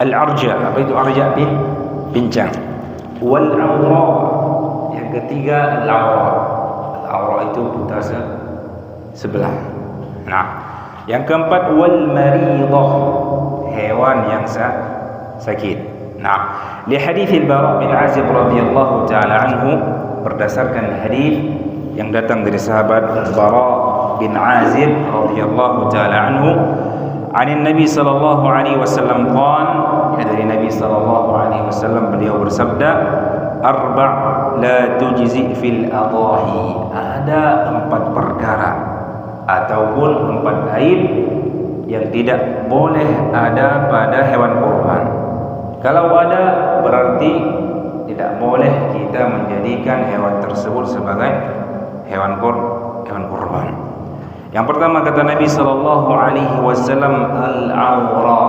Al-arja, apa itu arja? Pincang. Wal awra, yang ketiga al-awra. Al-awra itu buta sebelah. Nah, yang keempat wal maridah, hewan yang sakit. Nah, li hadits al-Bara bin Azib radhiyallahu taala anhu, berdasarkan hadis yang datang dari sahabat Bara bin Azib radhiyallahu taala anhu, an Nabi sallallahu alaihi wasallam qala, dari Nabi sallallahu alaihi wasallam beliau bersabda, arba' la tujzi fil adahi, ada 4 perkara ataupun 4 aib yang tidak boleh ada pada hewan kurban. Kalau ada, berarti tidak boleh kita menjadikan hewan tersebut sebagai hewan kurban. Yang pertama kata Nabi sallallahu alaihi wasallam al-awra,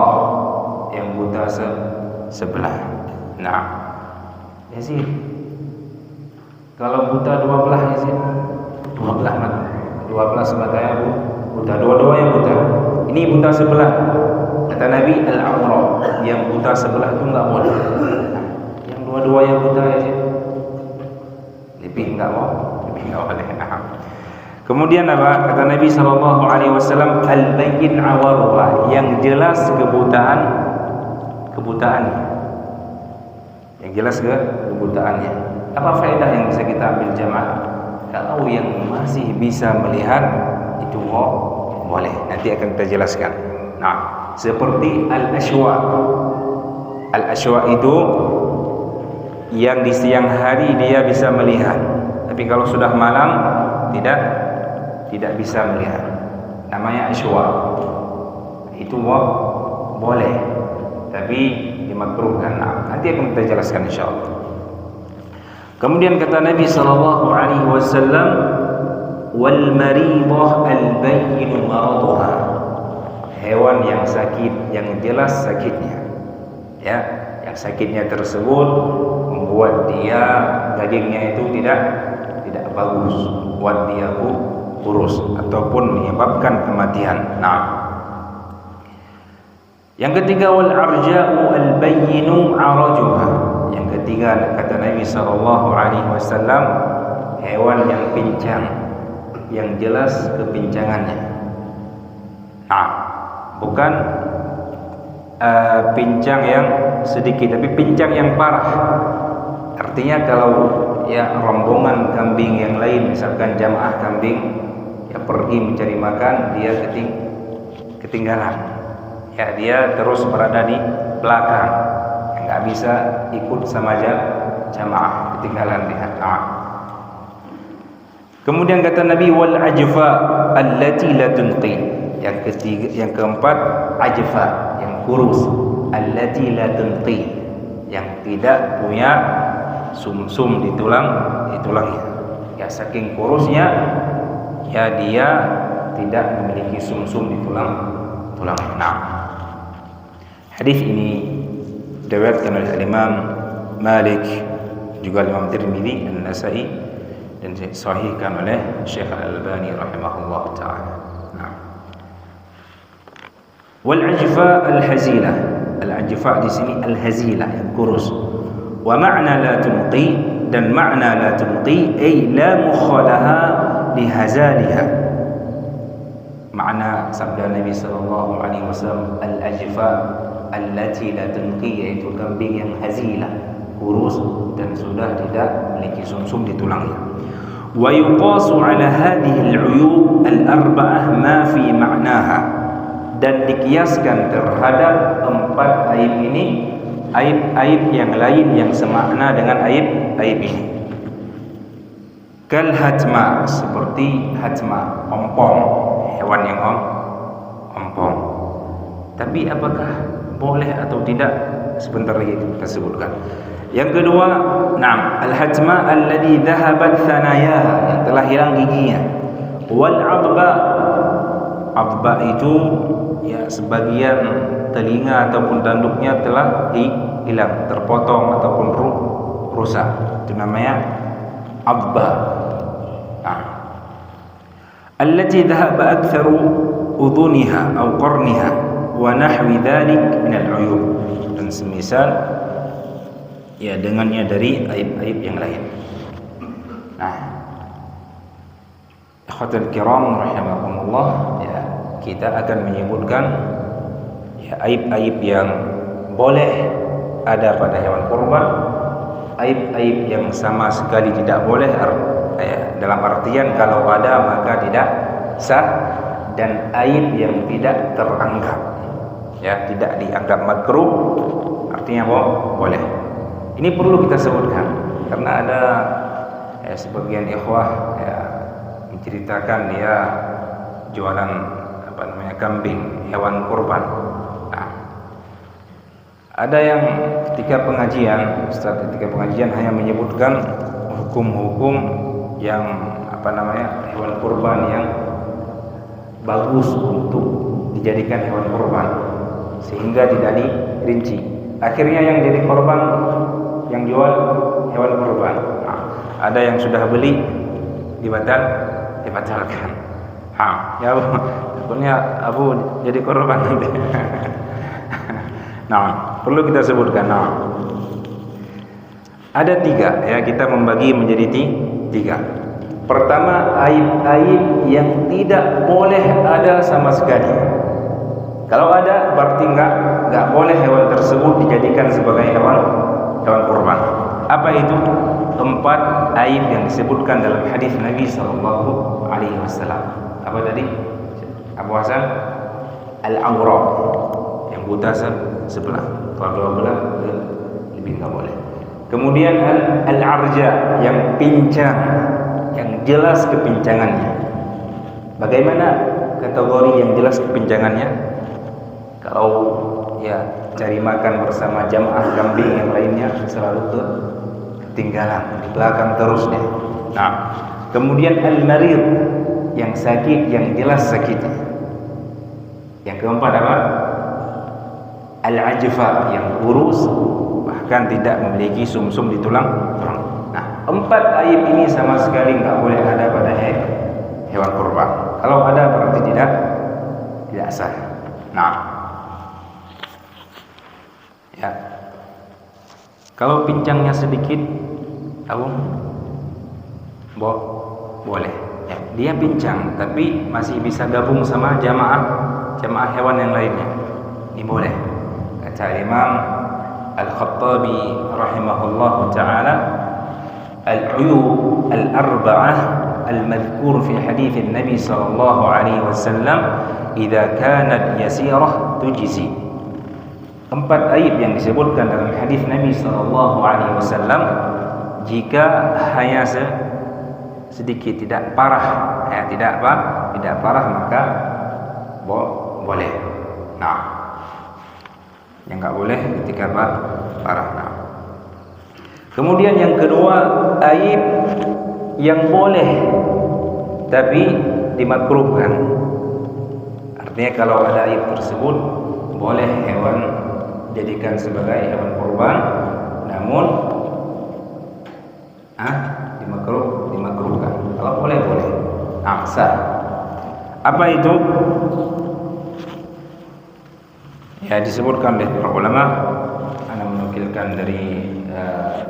yang buta sebelah. Nah, Yazid, kalau buta 12 Yazid, 12 mata, 12 matanya buta, dua-duanya buta. Ini buta sebelah. Kata Nabi al-awra, yang buta sebelah itu enggak boleh. Nah, yang dua-duanya buta Yazid, lebih enggak boleh. Kemudian apa? Kata Nabi sallallahu alaihi wasallam al-bayyin awaruha, yang jelas kebutaannya. Yang jelas kebutaannya. Apa faedah yang bisa kita ambil jamaah? Kalau yang masih bisa melihat itu boleh. Nanti akan kita jelaskan. Nah, seperti al-ashwa. Al-ashwa itu yang di siang hari dia bisa melihat, tapi kalau sudah malam tidak bisa melihat. Namanya ashwa. Itu boleh, tapi dimakruhkan. Nah, nanti akan kita jelaskan insyaallah. Kemudian kata Nabi sallallahu alaihi wasallam wal maridah al-bayyin maraduha, hewan yang sakit, yang jelas sakitnya. Ya, yang sakitnya tersebut membuat dia dagingnya itu tidak bagus, buat dia kurus ataupun menyebabkan kematian. Nah, yang ketiga wal arja'u al bayyinu arajuha, yang ketiga kata Nabi sallallahu alaihi wasallam hewan yang pincang, yang jelas kepincangannya. Nah, bukan pincang yang sedikit, tapi pincang yang parah. Artinya kalau ya rombongan kambing yang lain, misalkan jamaah kambing ya pergi mencari makan, dia ketinggalan. Ya, dia terus berada di belakang, nggak bisa ikut sama jamaah, ketinggalan di hadapan. Kemudian kata Nabi wal ajfa allati la tunqi, yang ketiga, yang keempat ajfa, yang kurus, allati la tunqi, yang tidak punya sumsum di tulangnya. Ya, saking kurusnya ya dia tidak memiliki sumsum di tulangnya. Nah, hadis ini diriwayatkan oleh Imam Malik, juga Imam Tirmidzi, An-Nasa'i, dan disahihkan oleh Syekh Al-Albani rahimahullah taala. Nah, wal ajfa al-hazila, al-ajfa di sini al-hazila, yang kurus. Wa ma'na la tunqi, dan makna la tunqi ay la mukhalaha lihazaliha. Makna sabda Nabi sallallahu alaihi wasallam al-ajfa allati la tunqi, yaitu kambing yang hazila, kurus dan sudah tidak memiliki sumsum di tulangnya. Wa yuqasu ala hadhihi al-uyub al-arba'ah ma fi ma'naha, dan dikiaskan terhadap 4 aib ini, aib-aib yang lain yang semakna dengan aib ini. Kal hatma, seperti hatma, ompong, hewan yang ompong. Tapi apakah boleh atau tidak? Sebentar lagi kita sebutkan. Yang kedua, na'am, al-hatma alladhi dhahabat thanayaha, yang telah hilang giginya. Wal adba, adba itu ya sebagian telinga ataupun tanduknya telah hilang, terpotong ataupun rusak. Itu namanya adba. Nah, allati dhahaba aktharu udhuniha aw qarniha wa nahwi dhalik min al-uyub, dan semisal ya dengannya dari aib-aib yang lain. Nah, ikhwatul kiram rahimakumullah, ya kita akan menyebutkan ya aib-aib yang boleh ada pada hewan kurban, aib-aib yang sama sekali tidak boleh, dalam artian kalau ada maka tidak sah, dan aib yang tidak teranggap, ya tidak dianggap makruh, artinya boleh. Ini perlu kita sebutkan karena ada sebagian ikhwah ya menceritakan dia jualan kambing, hewan kurban. Nah, ada yang ketika pengajian hanya menyebutkan hukum-hukum yang hewan kurban yang bagus untuk dijadikan hewan kurban, sehingga tidak dirinci. Akhirnya yang jadi korban yang jual hewan kurban. Nah, ada yang sudah beli dibatalkan. Ya takutnya Abu jadi korban nanti. Nah, perlu kita sebutkan. Nah, ada 3 ya, kita membagi menjadi 3. Pertama, aib-aib yang tidak boleh ada sama sekali. Kalau ada berarti enggak boleh hewan tersebut dijadikan sebagai hewan kurban. Apa itu? 4 aib yang disebutkan dalam hadis Nabi sallallahu alaihi wasallam. Apa tadi? Abu Hasan, al-awra, yang buta sebelah. Kalau 2 belah lebih enggak boleh. Kemudian al-arja, yang pincang, yang jelas kepincangannya. Bagaimana kategori yang jelas kepincangannya? Kalau ya cari makan bersama jamaah kambing yang lainnya selalu ketinggalan di belakang terus deh. Nah, kemudian al-marid, yang sakit, yang jelas sakitnya. Yang keempat apa? Al-ajfa, yang kurus bahkan tidak memiliki sumsum di tulang. Nah, 4 aib ini sama sekali enggak boleh ada pada hewan kurban. Kalau ada berarti tidak sah. Nah, ya, kalau pincangnya sedikit, boleh. Ya, dia pincang tapi masih bisa gabung sama jamaah hewan yang lainnya. Ini boleh. Kata Imam Al-Khattabi rahimahullah ta'ala, al-uyub al-arba'ah al-madhkur fi hadith Nabi sallallahu alaihi wasallam idza kanat yasirah tujzi. 4 aib yang disebutkan dalam hadis Nabi sallallahu alaihi wasallam jika hanya sedikit, tidak parah, ya tidak parah, maka boleh. Nah, yang enggak boleh ketika parah. Nah, kemudian yang kedua, aib yang boleh tapi dimakruhkan. Artinya kalau ada aib tersebut boleh hewan jadikan sebagai hewan kurban, namun dimakruhkan. Kalau boleh. Sah. Apa itu? Ya, disebutkan oleh para ulama. Ana menukilkan dari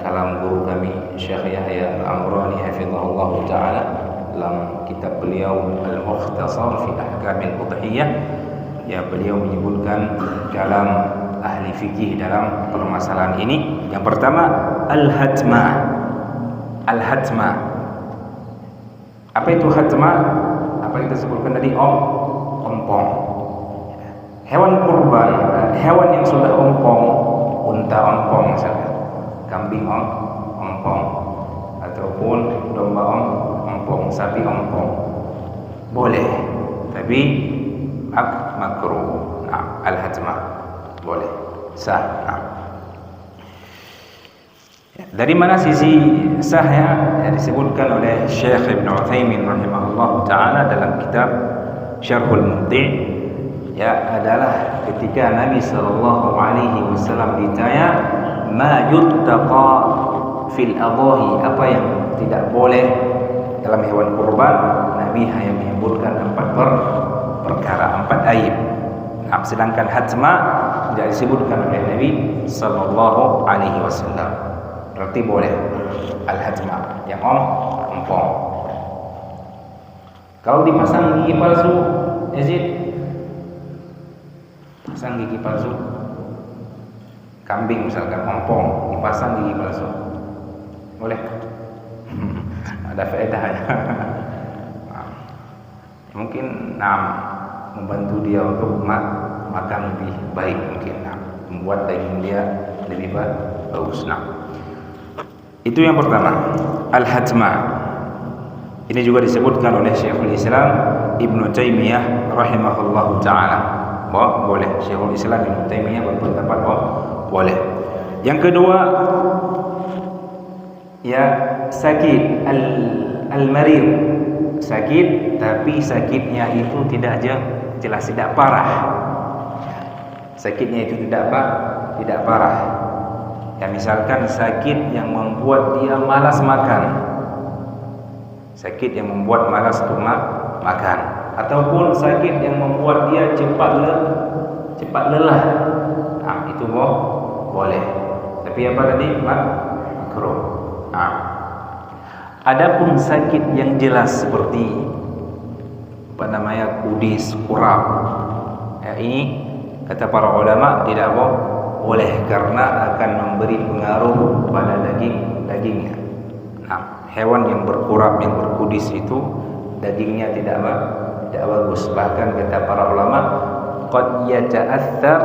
kalam guru kami Syekh Yahya Al-Amrani hafizahullah taala dalam kitab beliau Al-Mukhtasar fi Ahkam al-Udhiyah. Ya, beliau menyebutkan kalam ahli fikih dalam permasalahan ini. Yang pertama, al-hatma. Apa itu hatma? Apa yang disebutkan tadi? Ompong. Hewan kurban, hewan yang sudah ompong, unta ompong misalnya, kambing ompong, ataupun domba ompong, sapi ompong, boleh. Tapi makruh. Nah, al-hatma boleh, sah. Nah, dari mana sisi sahnya? Ya, disebutkan oleh Syekh Ibn Utsaimin rahimahullah ta'ala dalam kitab Syarhul Mumti', ya, adalah ketika Nabi sallallahu alaihi wasallam ditanya ma yuttaqa fil adhahi, apa yang tidak boleh dalam hewan kurban, Nabi hanya menyebutkan 4 perkara, 4 aib. Nah, sedangkan hatma tidak disebutkan oleh Nabi sallallahu alaihi wasallam. Berarti boleh al-hatma yang ompong. Kalau dipasang gigi palsu, Yazid, pasang gigi palsu, kambing misalkan ompong dipasang gigi palsu, boleh? Ada faedahnya. Mungkin membantu dia untuk makan lebih baik, mungkin membuat daging dia lebih bagus. Itu yang pertama, al-hatma. Ini juga disebutkan oleh Syekhul Islam Ibnu Taimiyah rahimahullahu taala. Boleh. Syekhul Islam Ibnu Taimiyah berpendapat boleh. Yang kedua, ya sakit al-marid, sakit tapi sakitnya itu jelas tidak parah. Sakitnya itu tidak parah. Ya misalkan sakit yang membuat dia malas makan. Sakit yang membuat malas untuk makan, ataupun sakit yang membuat dia cepat lelah. Itu boleh. Tapi apa tadi? Makruh. Adapun sakit yang jelas seperti kudis, kurap, ya ini kata para ulama tidak boleh karena akan memberi pengaruh pada dagingnya. Hewan yang berkurap, yang berkudis itu dagingnya tidak bagus. Bahkan kata para ulama, qad yata'athar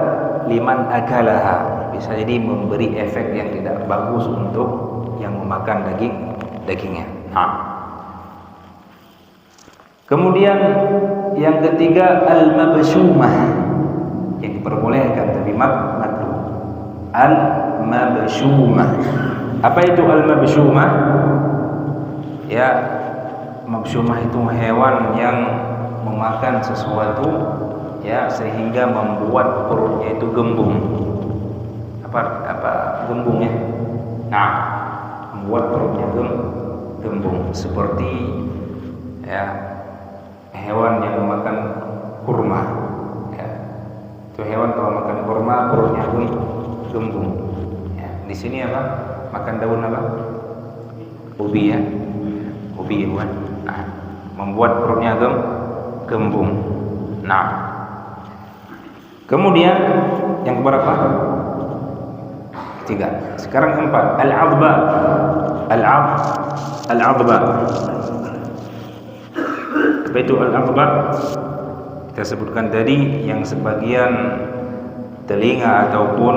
liman akalaha, bisa jadi memberi efek yang tidak bagus untuk yang memakan dagingnya. Kemudian yang ketiga, al-mabsyumah, yang diperbolehkan tapi makruh. Al-mabsyumah. Apa itu al-mabsyumah? Ya, mabsyumah itu hewan yang memakan sesuatu ya sehingga membuat perutnya itu gembung. Apa gembungnya? Membuat perutnya gembung seperti ya hewan yang memakan kurma. Ya. Itu hewan kalau makan kurma perutnya gembung. Ya. Di sini apa? Makan daun apa? Ubi ya. Ubi bukan? Membuat perutnya gembung. Kemudian yang keberapa? Ketiga. Sekarang keempat, al-'adba. Al-'adba. Apa itu al-'adba? Kita sebutkan tadi yang sebagian telinga ataupun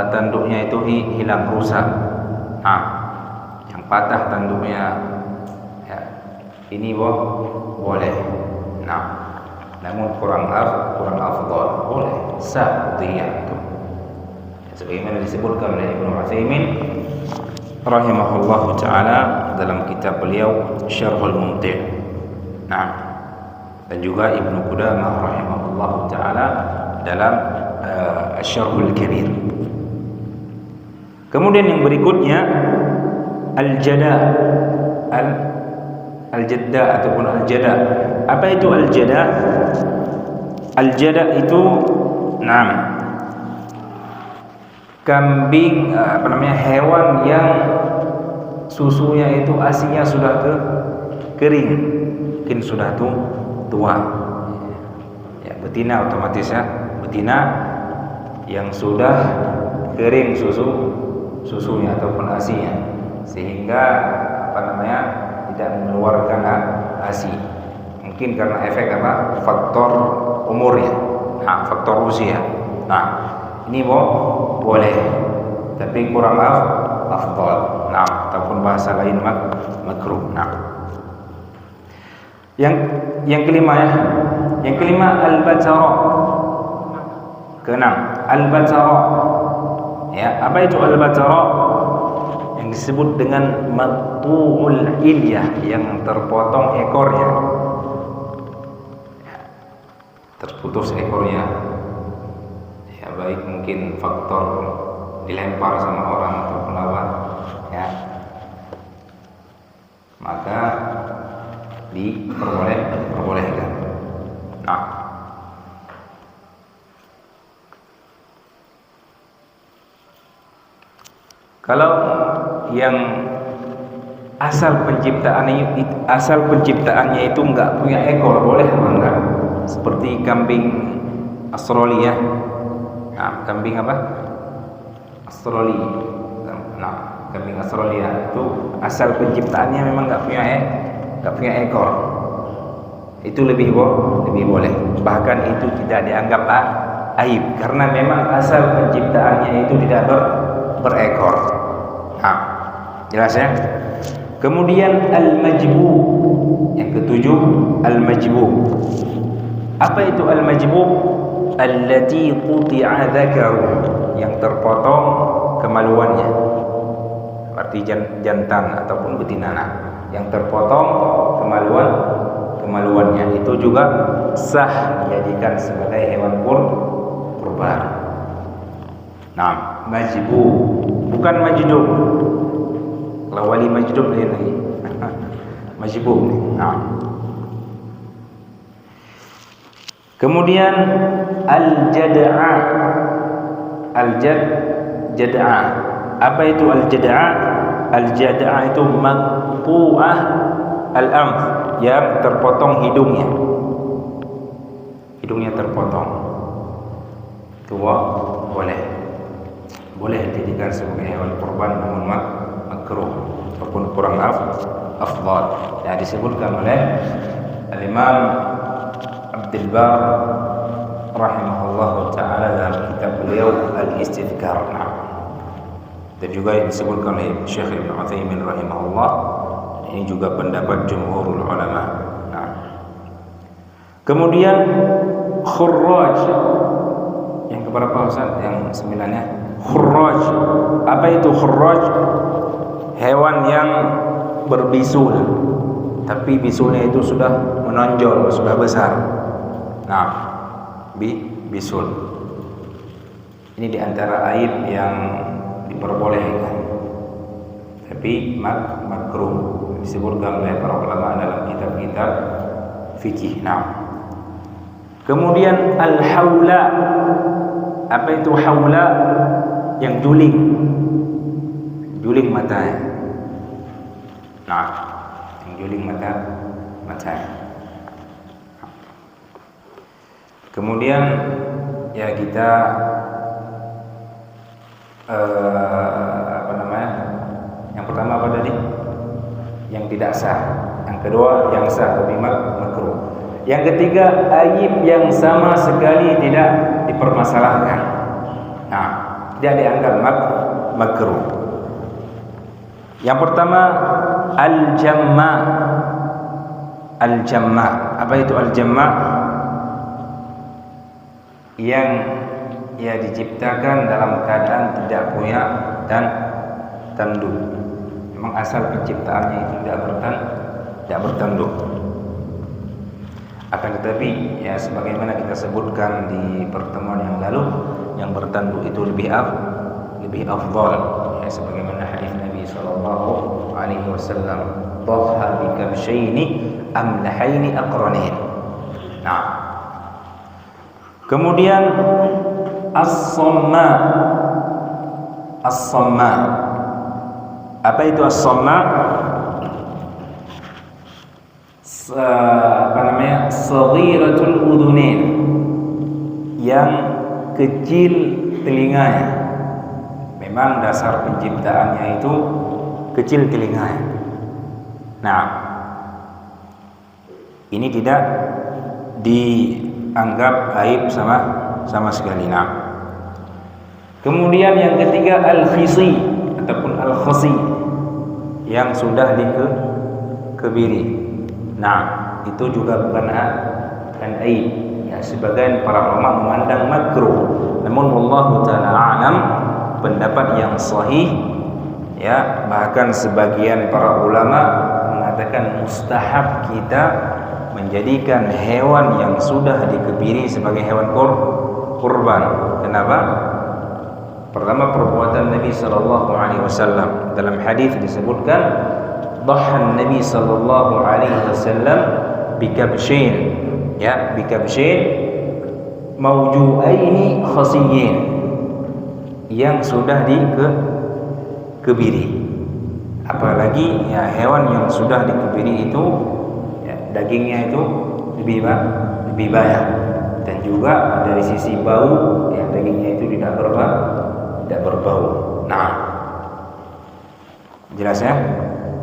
tanduknya itu hilang rusak. Yang patah tanduknya. Ini boleh. Namun kurang afdal. Boleh. Sa'diyah itu. Sebagaimana disebutkan oleh Ibnu Utsaimin rahimahullahu taala dalam kitab beliau Syarhul Mumti'. Dan juga Ibnu Qudamah rahimahullahu taala dalam Syarhul Kabir. Kemudian yang berikutnya al-jada. Al-jadda ataupun al-jada. Apa itu al-jada? Al-jada itu kambing, hewan yang susunya itu asinya sudah kering, mungkin sudah tua. Ya, betina otomatis ya, betina yang sudah kering susunya ataupun asinya, sehingga tidak mengeluarkan ASI. Mungkin karena efek faktor umurnya, faktor usia. Ini boleh, tapi kurang afdal. Ataupun bahasa lain makruh. Yang kelima ya. Yang kelima al-batara. Keenam, al-batara. Ya, apa itu al-batara? Disebut dengan maqtu'ul ilyah, yang terpotong ekornya, terputus ekornya. Ya baik mungkin faktor dilempar sama orang ataupun apa ya, maka diperbolehkan. Kalau yang asal penciptaannya itu enggak punya ekor, boleh apa enggak? Seperti kambing Australia. Nah, kambing apa? Australia. Nah, kambing Australia itu asal penciptaannya memang enggak punya ekor. Itu lebih boleh. Bahkan itu tidak dianggap aib karena memang asal penciptaannya itu tidak berekor. Nah, jelas ya? Kemudian al-majbu, yang ketujuh al-majbu. Apa itu al-majbu? Allati quti'a dzakaru, yang terpotong kemaluannya. Arti jantan ataupun betina, yang terpotong kemaluannya itu juga sah dijadikan sebagai hewan kurban. Nah, majbu, bukan majdub. Kalau wali majdub lain lagi. Majbu. Nah. Kemudian al-jad'a. Al-jad'a. Apa itu al-jad'a? Al-jad'a itu maqtu'ah al-anf, yang terpotong hidungnya. Hidungnya terpotong. Itu boleh dijadikan sebagai hewan kurban, namun makruh ataupun kurang afdal. Yang disebutkan oleh Al-Imam Abdul Bar rahimahullah taala dalam kitab beliau Al-Istidhkar. Dan juga disebutkan oleh Syekh Ibn Utsaimin rahimahullah. Ini juga pendapat jumhurul ulama. Kemudian khurraj, yang keberapa Ustaz? Yang 9-nya khurraj. Apa itu khurraj? Hewan yang berbisul, tapi bisulnya itu sudah menonjol, sudah besar. Nah, bisul ini diantara aib yang diperbolehkan, tapi makruh, disebutkan oleh para ulama dalam kitab-kitab fikih. Nah, kemudian al-haula. Apa itu haula? Yang juling matanya. Nah, yang juling matanya. Kemudian ya kita yang pertama apa tadi? Yang tidak sah. Yang kedua yang sah tapi makruh. Yang ketiga aib yang sama sekali tidak dipermasalahkan. Nah, tidak dianggap makruh. Yang pertama al-jamma. Al-jamma. Apa itu al-jamma? Yang diciptakan dalam keadaan tidak punya tanduk. Memang asal penciptaannya itu tidak bertanduk. Akan tetapi ya sebagaimana kita sebutkan di pertemuan yang lalu, yang bertanduk itu lebih afdal, ya sebagaimana hadis Nabi sallallahu alaihi wasallam, "Dhahha bi kabshaini amlahaini aqranin." Nah, kemudian as-samma. As-samma. Apa itu as-samma? Saghiratul udunin, yang kecil telinganya. Memang dasar penciptaannya itu kecil telinganya. Nah, ini tidak dianggap aib sama sekali. Nah, kemudian yang ketiga al-khisi ataupun al-khasi, yang sudah dikebiri. Nah, itu juga bukan aib. Ya, sebagian para ulama memandang makruh. Namun wallahu taala a'lam, pendapat yang sahih, ya, bahkan sebagian para ulama mengatakan mustahab kita menjadikan hewan yang sudah dikebiri sebagai hewan kurban. Kenapa? Pertama, perbuatan Nabi sallallahu alaihi wasallam. Dalam hadis disebutkan, dhahan Nabi sallallahu alaihi wasallam bikabshin, ya, bikabshin mawju'aini khasiyin, yang sudah kebiri. Apalagi ya hewan yang sudah dikebiri itu ya, dagingnya itu lebih banyak, dan juga dari sisi bau ya dagingnya itu tidak berbau. Nah, jelas ya,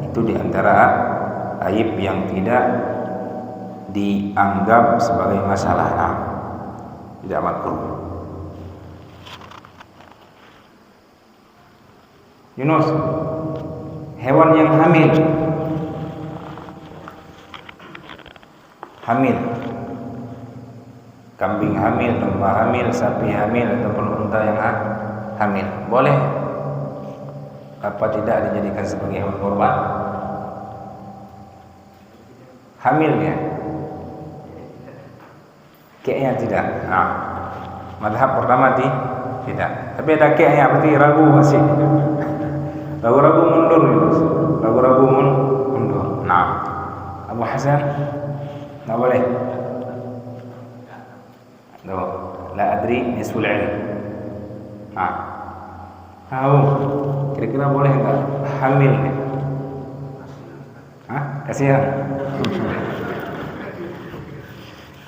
itu diantara aib yang tidak dianggap sebagai masalah. Nah, tidak makruh. Yunus, hewan yang hamil, kambing hamil, domba hamil, sapi hamil, ataupun unta yang hamil, boleh apa tidak dijadikan sebagai hewan kurban? Hamilnya, kayaknya tidak. Nah, madhab pertama tidak. Tapi ada kayaknya, berarti ragu masih. Ragu-ragu mundur, ragu-ragu mundur. Nah, Abu Hasan, nggak boleh. Tuh, la adri nisful ilm. Nah, tahu, kira-kira boleh nggak hamil? Kasihan.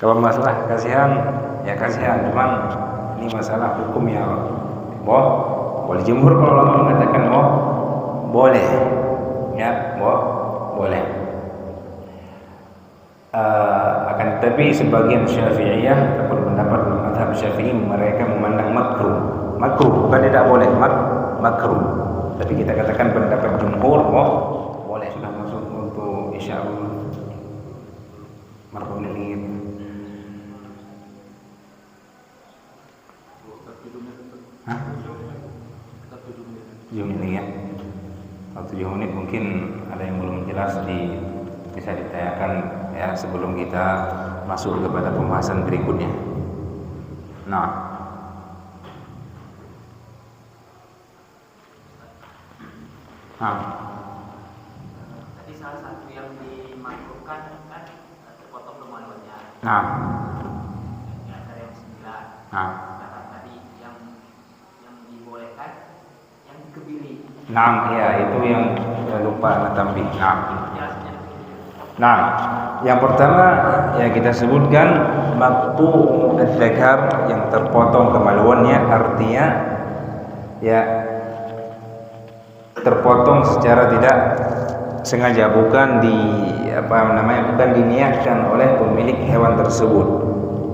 Kalau masalah kasihan, ya kasihan. Cuman ini masalah hukum ya, boleh. Jumhur para ulama mengatakan boleh, ya, boleh. Akan tetapi sebagian Syafi'iyah ataupun pendapat mazhab Syafi'i mereka memandang makruh, bukan tidak boleh, makruh. Tapi kita katakan pendapat jumhur boleh. Sudah masuk untuk isya'ul marhum ini. Hah? 7 menit ya. Kalau 7 menit mungkin ada yang belum jelas bisa ditanyakan ya sebelum kita masuk kepada pembahasan berikutnya. Nah, tadi salah satu yang dimakruhkan kan terpotong kemaluannya. Nah, Ya, ada yang 9. nah, Tadi yang dibolehkan yang dikebiri. nah, ya itu yang lupa tambih. Jelasnya. Nah, yang pertama yang kita sebutkan maqtu' adzakar, yang terpotong kemaluannya, artinya ya terpotong secara tidak sengaja, bukan bukan diniatkan oleh pemilik hewan tersebut.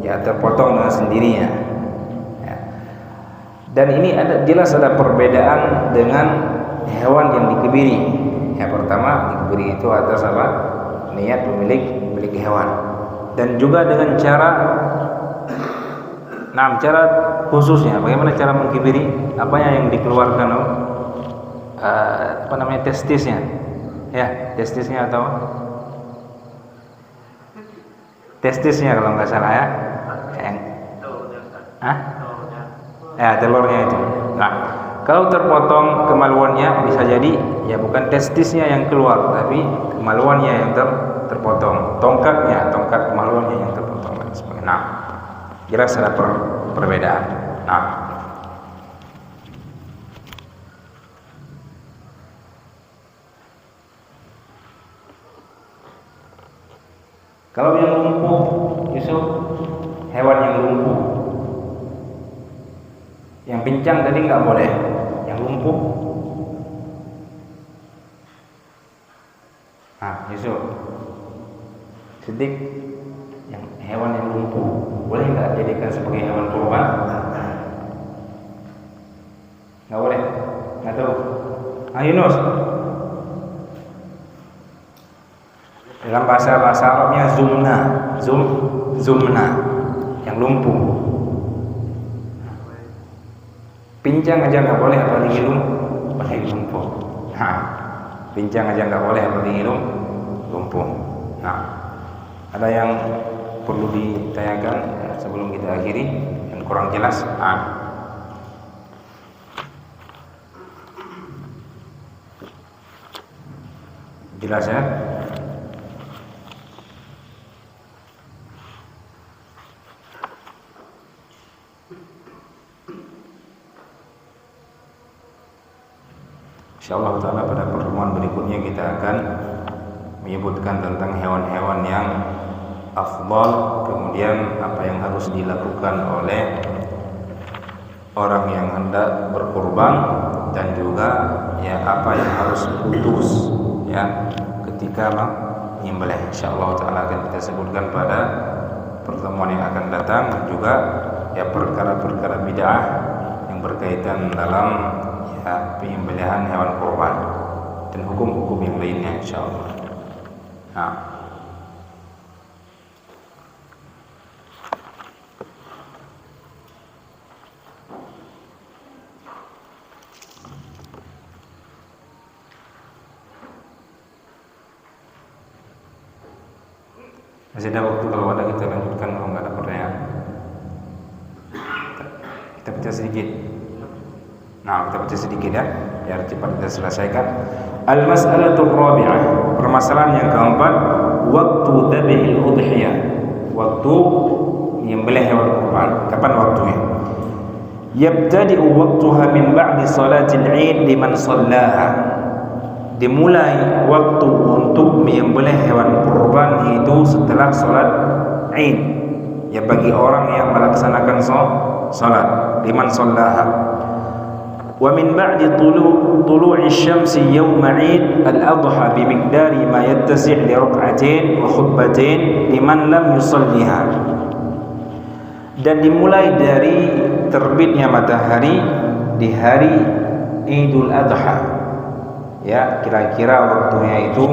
Ya, terpotong dengan sendirinya. Ya. Dan ini jelas ada perbedaan dengan hewan yang dikebiri. Yang pertama, dikebiri itu atas niat pemilik hewan, dan juga dengan cara khususnya. Bagaimana cara mengkibiri? Apanya yang dikeluarkan? Testisnya, ya, testisnya atau testisnya kalau nggak salah ya. Ya, telurnya itu. Nah, kalau terpotong kemaluannya bisa jadi ya bukan testisnya yang keluar, tapi kemaluannya yang terpotong, tongkat kemaluannya yang terpotong dan sebagainya. Nah, jelas ada perbedaan. Nah, kalau yang lumpuh, Yusuf, hewan yang lumpuh, yang pincang tadi nggak boleh, yang lumpuh. Nah, Yusuf, Siddiq, yang hewan yang lumpuh boleh nggak jadikan sebagai hewan kurban? Nggak boleh, nggak tahu. Yunus, dalam bahasa Arabnya zumna, yang lumpuh. Pincang aja nggak boleh, apalagi lumpuh. Pincang aja nggak boleh, apalagi lumpuh. Nah, ada yang perlu ditanyakan sebelum kita akhiri dan kurang jelas? Jelas ya? Insyaallah taala pada pertemuan berikutnya kita akan menyebutkan tentang hewan-hewan yang afdal, kemudian apa yang harus dilakukan oleh orang yang hendak berkurban, dan juga ya apa yang harus putus ya ketika menyembelih. Insyaallah taala akan kita sebutkan pada pertemuan yang akan datang, dan juga ya perkara-perkara bid'ah yang berkaitan dalam ya penyembelihan hewan kurban dan hukum-hukum yang lainnya insyaallah. Nah, masih ada waktu, kalau ada kita lanjutkan, kalau nggak ada pertanyaan kita baca sedikit. Nah, kita baca sedikit ya, biar cepat kita selesaikan. Al-mas'alatul rabi'ah, permasalahan yang keempat, waktu dzabhil udhiyah, waktu menyembelih hewan kurban. Kapan waktunya? Yabtadi'u waqtuha min ba'di salatil 'id liman shallaha. Dimulai waktu untuk menyembelih hewan kurban itu setelah salat Id, ya bagi orang yang melaksanakan salat, liman shallaha. Wa min ba'di tulu'i syamsi yawm 'id al-adha bi miqdari ma yattasi' li rak'atain wa khutbatain liman lam yusalliha. Dan dimulai dari terbitnya matahari di hari Idul Adha. Ya, kira-kira waktunya itu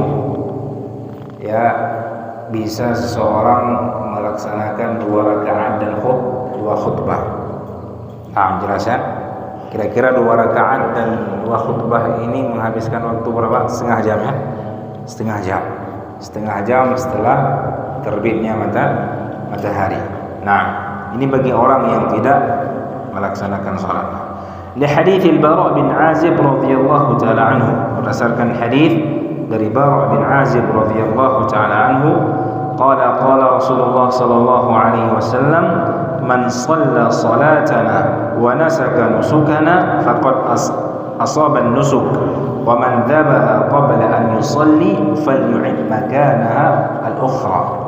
ya bisa seseorang melaksanakan 2 rakaat dan 2 khutbah. Nah, jelas ya? Kira-kira 2 rakaat dan 2 khutbah ini menghabiskan waktu berapa? Setengah jam ya? Setengah jam setelah terbitnya matahari. Nah, ini bagi orang yang tidak melaksanakan salat. Li hadits al-Bara' bin Azib radhiyallahu taala anhu, berdasarkan hadis dari Bara' bin Azib radhiyallahu taala anhu, qala Rasulullah sallallahu alaihi wasallam, man shalla salatana wa nasaka nusukana faqad asaba an-nusuk wa man dhabaha qabla an yusalli falyu'id makanaha al-ukhra.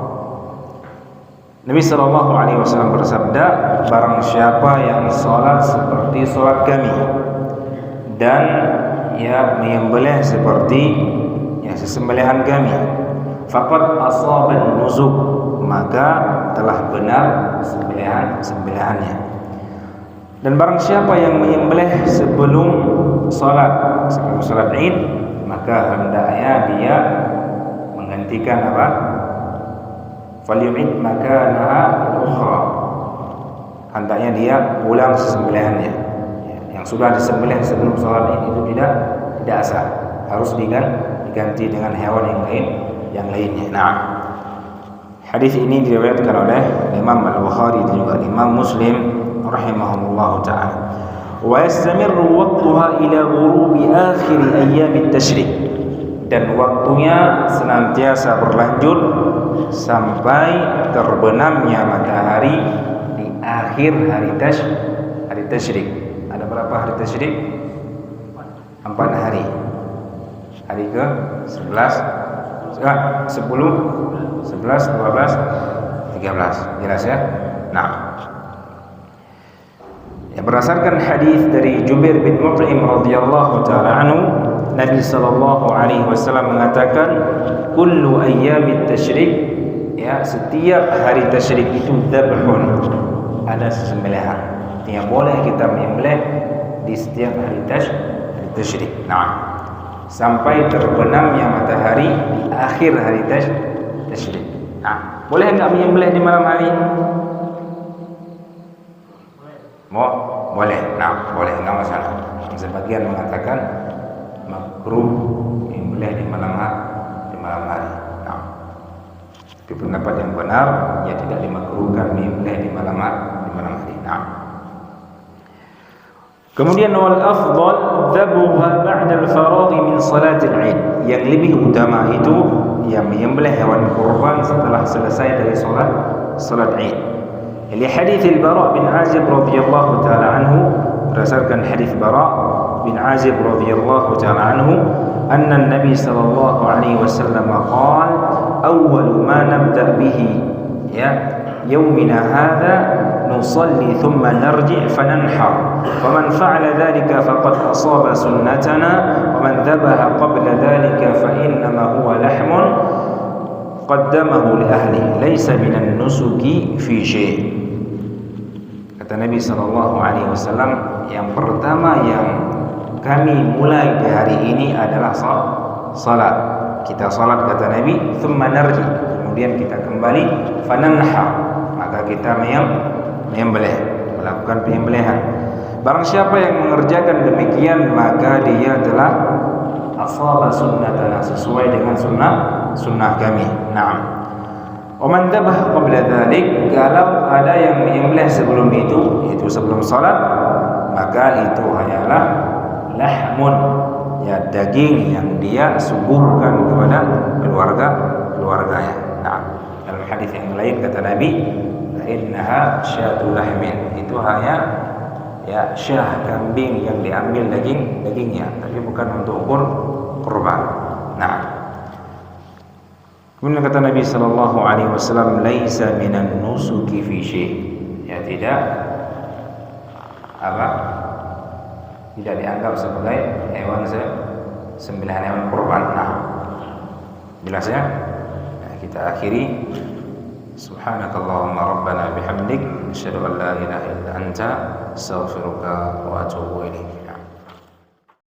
Nabi sallallahu alaihi wasallam bersabda, barang siapa yang salat seperti salat kami dan ya menyembelih seperti ya sesembelihan kami, faqad asaba an-nusuk, maka telah benar sembelihannya. Dan barang siapa yang menyembelih sebelum salat Id, maka hendaknya dia menggantikan apa? Falyu'id makanaha al-ukhra, hendaknya dia ulang sesembelihannya. Yang sudah disembelih sebelum salat Id itu tidak sah, harus diganti dengan hewan yang lainnya. Nah, hadis ini diriwayatkan oleh Imam Al-Bukhari dan juga Imam Muslim rahimahumullah taala. Wa yastamirru waqtuha ila ghurubi akhir ayyam at-tasyrik, dan waktunya senantiasa berlanjut sampai terbenamnya matahari di akhir hari tasyrik. Ada berapa hari tasyrik? 4 hari. Hari ke 11, 10, 11, 12, 13. Jelas ya? Nah, ya, berdasarkan hadis dari Jubair bin Mut'im radhiyallahu taala anhu, Nabi sallallahu alaihi wasallam mengatakan, kullu ayyamit tasyrik, ya setiap hari tasyrik itu dzabhun, ada sesembelihan. Yang boleh kita menyembelih di setiap hari tasyrik. Nah, sampai terbenamnya matahari di akhir hari tasyrik. Nah, boleh enggak menyembelih di malam hari? Boleh. Nah, boleh, enggak masalah. Sebagian mengatakan makruh menyembelih di malam hari. Nah, di pendapat yang benar, ya tidak dimakruhkan menyembelih di malam hari. Nah, kemudian wal afdal dzabuha ba'da al-faragh min salatil 'id, yang lebih utama itu ya menyembelih hewan kurban setelah selesai dari salat 'id. Li hadits al-Bara' bin Azib radhiyallahu taala anhu, berdasarkan hadis Bara' bin Azib radhiyallahu ta'ala anhu anna an-nabi sallallahu alaihi wasallam qala awwalu ma nabda bihi ya يومنا هذا نصلي ثم نرجع فننحر فمن فعل ذلك فقد أصاب سنتنا ومن ذبح قبل ذلك فإنما هو لحم قدمه لأهله ليس من النسك في شيء. Kata Nabi SAW, yang pertama yang kami mulai di hari ini adalah salat. Kita salat kata Nabi, thumma narji, kemudian kita kembali, fananhar, maka kita menyembelih, melakukan penyembelihan. Barang siapa yang mengerjakan demikian, maka dia telah asaba sunnatana, sesuai dengan sunnah kami. Naam. Wa man dzabah qabla dzalik, kalau ada yang menyembelih sebelum itu, yaitu sebelum salat, maka itu hanyalah lahmun, ya daging yang dia suguhkan kepada keluarganya. Nah, dalam hadis yang lain kata Nabi, innaha syatu lahmin, itu hanya ya syah kambing yang diambil dagingnya, tapi bukan untuk ukur kurban. Nah, kemudian kata Nabi sallallahu alaihi wasallam, laisa minan nusuki fi syai', ya tidak tidak dianggap sebagai hewan sembelihan hewan kurban. Nah, jelas ya. Nah, kita akhiri. Subhanakallahumma rabbana bihamdik, asyhadu an la ilaha illa anta, astaghfiruka wa atubu ilaik.